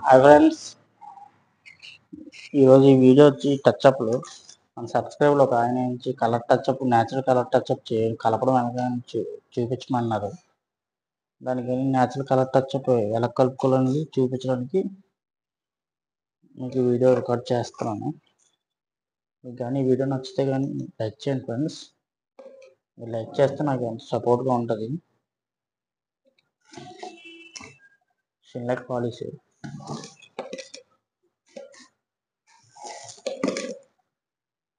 Hi friends, ఈరోజు ఈ video వచ్చి టచ్అప్లు. మన సబ్స్క్రైబ్లో ఒక ఆయన నుంచి colour touch up, natural colour touch up కలపడం వెనక చూపించమన్నారు. దానికి న్యాచురల్ కలర్ టచ్అప్ ఎలా కలుపుకోవాలని చూపించడానికి మీకు వీడియో రికార్డ్ చేస్తున్నాను. మీకు కానీ ఈ వీడియో నచ్చితే కానీ లైక్ చేయండి ఫ్రెండ్స్. మీరు లైక్ చేస్తే నాకు ఎంత సపోర్ట్గా ఉంటుంది. షిన్లైట్ polish,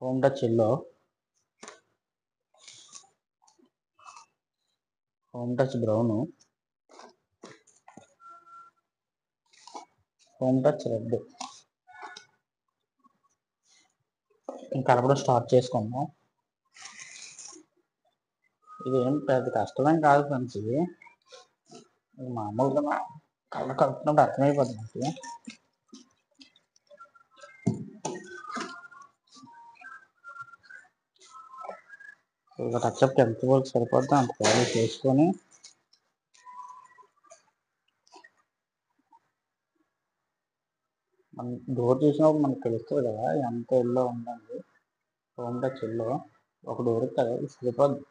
home touch yellow, home touch brown, home touch red. కలపడం స్టార్ట్ చేసుకుందాం. ఇది ఏం పెద్ద కష్టమేం కాదు ఫ్రెండ్స్. ఇది మామూలుగా కలర్ కలుపుతున్నప్పుడు అర్థమైపోతుంది. ఒక టచ్అప్ ఎంత వరకు సరిపోద్దో అంత పాలిష్ చేసుకొని మనం డోర్ చూసినప్పుడు మనకు తెలుస్తుంది కదా ఎంత ఎల్లో ఉందండి. హోమ్ టచ్ ఎల్లో ఒక డోర్ కదా, ఇది సరిపోద్ది.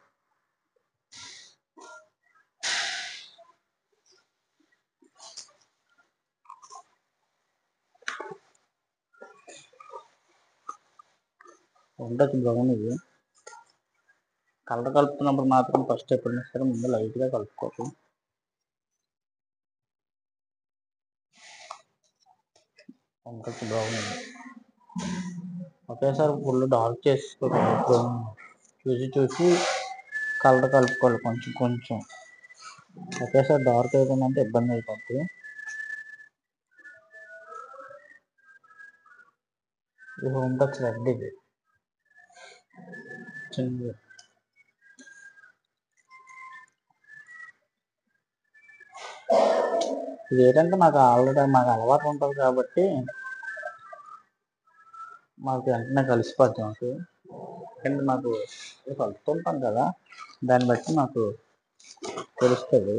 Home touch brown. ఇది కలర్ కలుపుతున్నప్పుడు మాత్రం ఫస్ట్ ఎప్పుడైనా సరే ముందు లైట్గా కలుపుకోవాలి. Home touch brown. ఒకేసారి ఫుల్ డార్క్ చేసుకోవాలి. చూసి కలర్ కలుపుకోవాలి కొంచెం కొంచెం. ఒకేసారి డార్క్ అయిపోయిందంటే ఇబ్బంది అయిపోద్ది. ఇది హోమ్ టచ్ రెడ్. ఇది చిన్నది. ఇది ఏంటంటే మాకు అలవాటు ఉంటుంది కాబట్టి మాకు వెంటనే కలిసిపోద్ది. మాకు కలుపుతుంటాం కదా, దాన్ని బట్టి మాకు తెలుస్తుంది.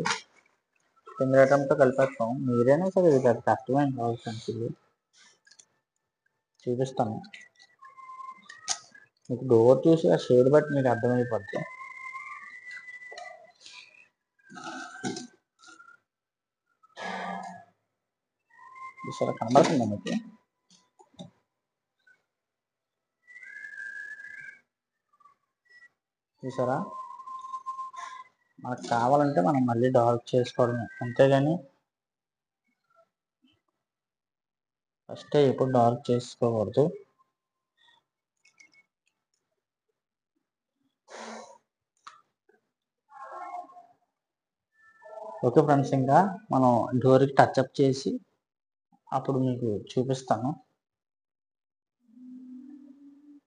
సింగిల్ ఐటమ్తో కలిపేస్తాం. మీరైనా సరే ఇది పెద్ద కష్టమైన కావాల్సింది. చూపిస్తాను మీకు. డోర్ చూసి ఆ షేడ్ బట్టి మీకు అర్థమైపోద్ది. సరే, కనబడుతుందా మీకు? చూసారా? మనకు కావాలంటే మనం మళ్ళీ డార్క్ చేసుకోవడమే, అంతేగాని ఫస్ట్ ఎప్పుడు డార్క్ చేసుకోకూడదు. ఓకే ఫ్రెండ్స్, ఇంకా మనం డోర్కి టచ్అప్ చేసి అప్పుడు మీకు చూపిస్తాను.